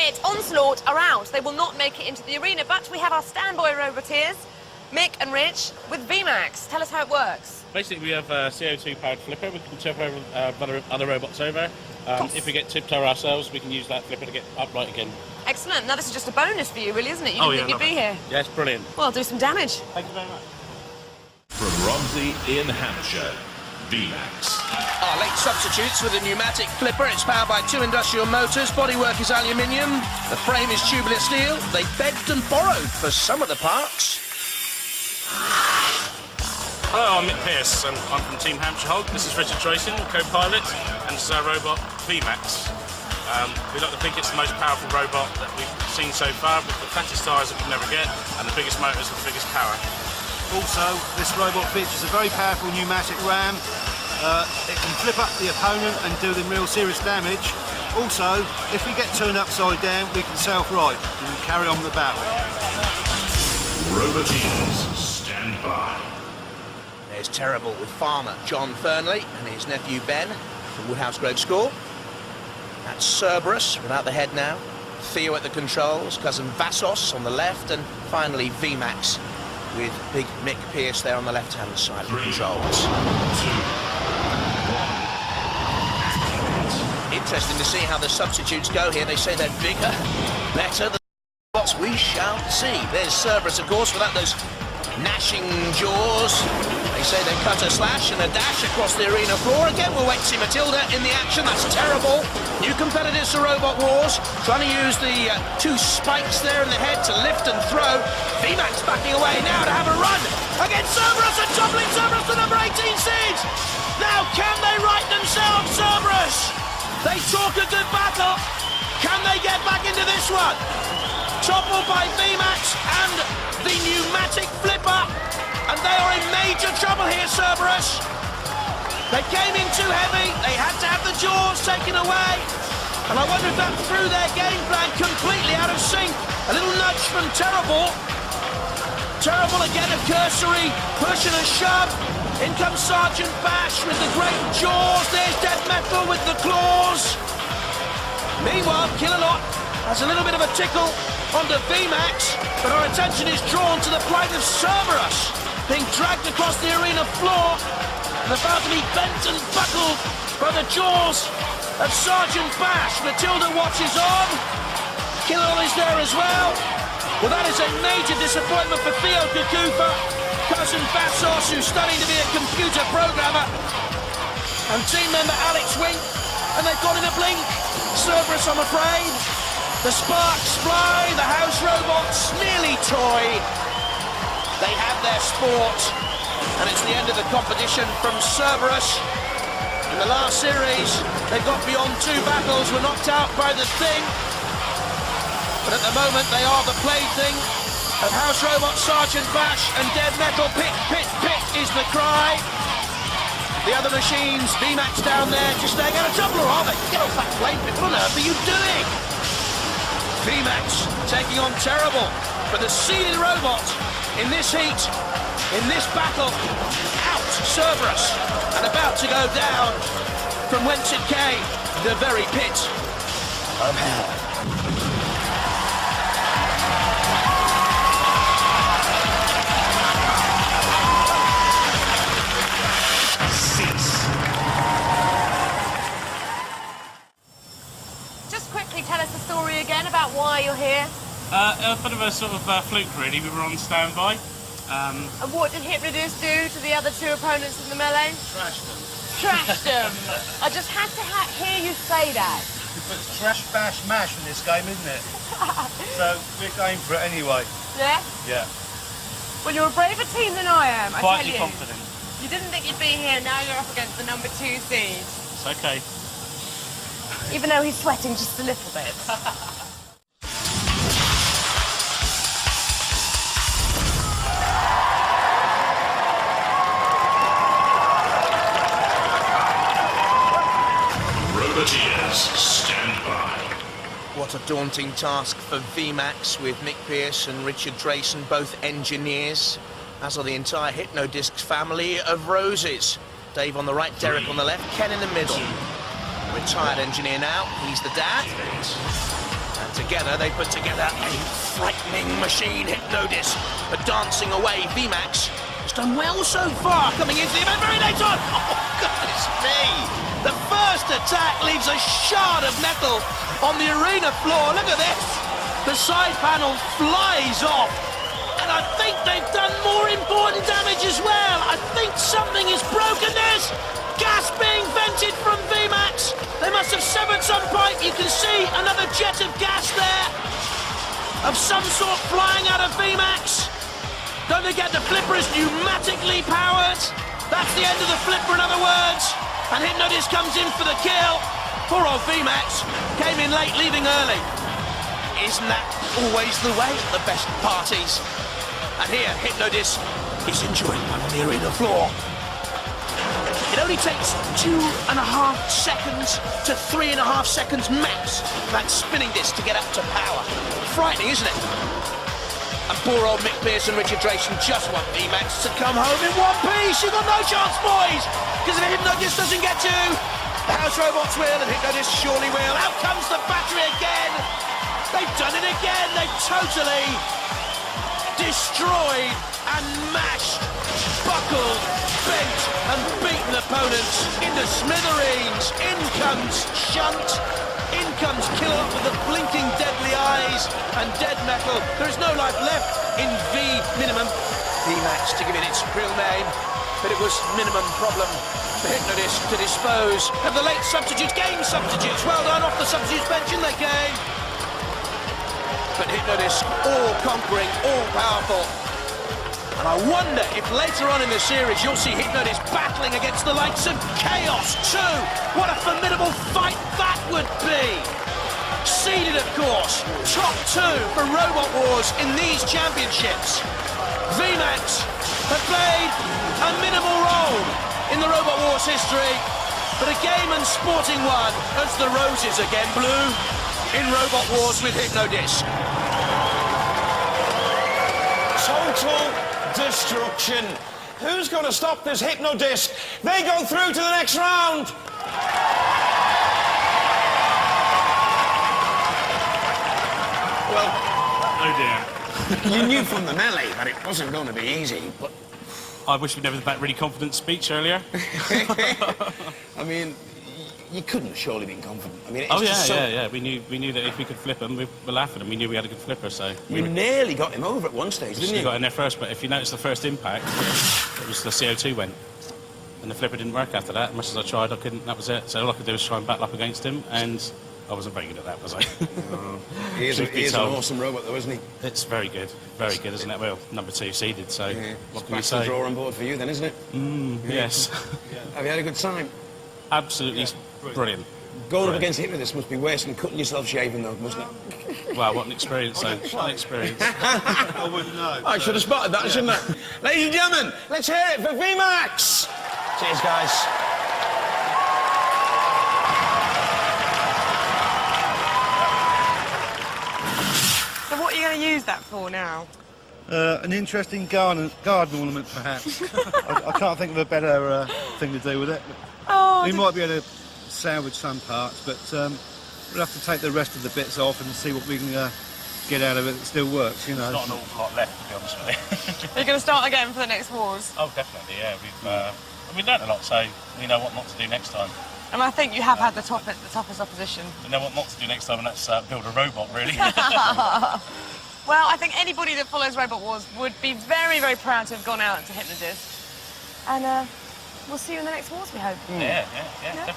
it. Onslaught are out. They will not make it into the arena, but we have our standby roboteers, Mick and Rich, with VMAX. Tell us how it works. Basically, we have a CO2-powered flipper. We can tip over other robots over. If we get tipped over ourselves, we can use that flipper to get upright again. Excellent. Now, this is just a bonus for you, really, isn't it? You didn't think you'd be here. Yes, brilliant. Well, do some damage. Thank you very much. From Romsey in Hampshire, VMAX. Our late substitutes with a pneumatic flipper. It's powered by 2 industrial motors. Bodywork is aluminium. The frame is tubular steel. They begged and borrowed for some of the parts. Hello, I'm Mick Pearce, and I'm from Team Hampshire Hog. This is Richard Drayson, co-pilot, and this is our robot VMAX. We like to think it's the most powerful robot that we've seen so far, with the fattest tyres that we'll never get, and the biggest motors with the biggest power. Also, this robot features a very powerful pneumatic ram. It can flip up the opponent and do them real serious damage. Also, if we get turned upside down, we can self-right and carry on the battle. Roboteers, stand by. There's Terrible with farmer John Fernley and his nephew Ben from Woodhouse Grove School. That's Cerberus without the head now. Theo at the controls, cousin Vassos on the left, and finally VMAX with big Mick Pearce there on the left-hand side of the controls. 2, 1. Interesting to see how the substitutes go here. They say they're bigger, better than what we shall see. There's Cerberus, of course, without those gnashing jaws. They say they cut a slash and a dash across the arena floor. Again, we'll wait to see Matilda in the action. That's Terrible. New competitors to Robot Wars, trying to use the 2 spikes there in the head to lift and throw. VMAX backing away now to have a run against Cerberus and toppling Cerberus to number 18 seed. Now, can they right themselves, Cerberus? They talk a good battle. Can they get back into this one? Toppled by VMAX and the pneumatic flipper, and they are in major trouble here, Cerberus. They came in too heavy, they had to have the jaws taken away, and I wonder if that threw their game plan completely out of sync. A little nudge from Terrible. Terrible again, a cursory push and a shove. In comes Sergeant Bash with the great jaws. There's Death Metal with the claws. Meanwhile, Killalot has a little bit of a tickle onto VMAX, but our attention is drawn to the plight of Cerberus, being dragged across the arena floor and about to be bent and buckled by the jaws of Sergeant Bash. Matilda watches on. Killalot is there as well. Well, that is a major disappointment for Theo Kukufa, cousin Vassos, who's studying to be a computer programmer, and team member Alex Wink, and they've got in a blink. Cerberus, I'm afraid. The sparks fly, the house robots nearly toy. They have their sport, and it's the end of the competition from Cerberus. In the last series, they got beyond 2 battles, were knocked out by the Thing. But at the moment, they are the plaything of House Robot Sergeant Bash and Dead Metal. Pit, pit, pit is the cry. The other machines, VMAX down there, just staying out of trouble, or are they? Get off that plane, what on earth are you doing? VMAX taking on Terrible, but the seeded robot in this heat, in this battle, out Cerberus, and about to go down from whence it came, the very pit of hell. Tell us the story again about why you're here. A bit of a sort of fluke, really. We were on standby. And what did Hypno-Disc do to the other 2 opponents in the melee? Trash them. Trashed them. I just had to hear you say that. It's trash, bash, mash in this game, isn't it? So we're going for it anyway. Yeah? Yeah. Well, you're a braver team than I am, I tell Quietly you. confident. You didn't think you'd be here, now you're up against the number 2 seed. It's okay. Even though he's sweating just a little bit. Roboteers, stand by. What a daunting task for VMAX with Mick Pearce and Richard Drayson, both engineers, as are the entire Hypno-Disc family of roses. Dave on the right, Derek on the left, Ken in the middle. Retired engineer now, he's the dad. And together, they put together a frightening machine, Hypno-Disc. But dancing away, VMAX has done well so far, coming into the event very late on. Oh, goodness me! The first attack leaves a shard of metal on the arena floor. Look at this! The side panel flies off. And I think they've done more important damage as well. I think something is broken. There's gas being vented from VMAX. They must have severed some pipe. You can see another jet of gas there, of some sort flying out of VMAX. Don't forget the flipper is pneumatically powered. That's the end of the flipper, in other words. And Hypno-Disc comes in for the kill. Poor old VMAX came in late, leaving early. Isn't that always the way at the best parties? And here, Hypno-Disc is enjoying one on the arena floor. It only takes 2.5 seconds to 3.5 seconds max for that spinning disc to get up to power. Frightening, isn't it? And poor old Mick Pearce and Richard Drayson just want VMAX to come home in one piece. You've got no chance, boys, because if Hypno-Disc doesn't get you, the House Robots will, and Hypno-Disc surely will. Out comes the battery again. They've done it again. They've totally destroyed and mashed, buckled, bent and beaten opponents into smithereens. In comes Shunt, in comes Killer with the blinking deadly eyes and dead metal. There is no life left in V minimum. VMAX to give it its real name, but it was minimum problem for Hypno-Disc to dispose of the late substitutes, game substitutes. Well done, off the substitutes bench and they came. But Hypno-Disc all-conquering, all-powerful. And I wonder if later on in the series you'll see Hypno-Disc battling against the likes of Chaos too. What a formidable fight that would be. Seeded, of course, top 2 for Robot Wars in these championships. VMAX have played a minimal role in the Robot Wars history, but a game and sporting one as the roses again blue in Robot Wars with Hypno-Disc. Total destruction. Who's going to stop this Hypno-Disc? They go through to the next round. Well, Oh dear. you knew from the melee that it wasn't going to be easy, but... I wish we'd never had that really confident speech earlier. I mean, you couldn't have surely been confident. I mean, it's Oh yeah, just so... yeah. We knew that if we could flip them, we were laughing, and we knew we had a good flipper. So You nearly got him over at one stage, didn't we you? got in there first. But if you notice the first impact, it was the CO2 went, and the flipper didn't work after that. As much as I tried, I couldn't. That was it. So all I could do was try and battle up against him, and I wasn't very good at that, was I? Oh, he is an awesome robot, though, isn't he? It's very good, isn't it? Well, number 2 seeded. So Yeah. what can you That's the say? draw on board for you, then, isn't it? Yes, Have you had a good time? absolutely brilliant. Going up Brilliant. against Hypno-Disc must be worse than cutting yourself shaving, though, mustn't it? Wow, what an experience! Though. What an experience! I wouldn't know. I should have spotted that, shouldn't I? Ladies and gentlemen, let's hear it for VMAX! Cheers, guys. So what are you going to use that for now? An interesting garden ornament, perhaps. I can't think of a better thing to do with it. Oh, We might be able to salvage some parts, but we'll have to take the rest of the bits off and see what we can get out of it that still works, you know. Not an awful lot left, to be honest with you. you're going to start again for the next wars. Oh, definitely, yeah. We've learned a lot, so we know what not to do next time. And I think you have had the toughest opposition. We know what not to do next time, and that's build a robot, really. Well, I think anybody that follows Robot Wars would be very, very proud to have gone out to Hypno-Disc. And we'll see you in the next wars, we hope. Yeah.